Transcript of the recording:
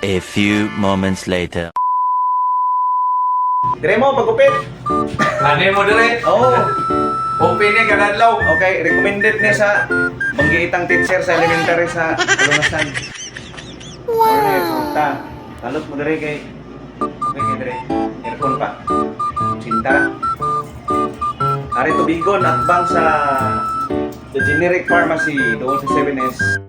A few moments later. Dire mo, pagupit. Ano mo dire? Oo. Open niya kanadlaw. Okay, recommended niya sa banggiitang teacher sa elementary sa Kalunasan. Wow! Sulta. Talot mo dire kay... Okay, kay dire. Earphone pa. Sinta. Ari tubigon at bang sa the generic pharmacy doon sa 7S.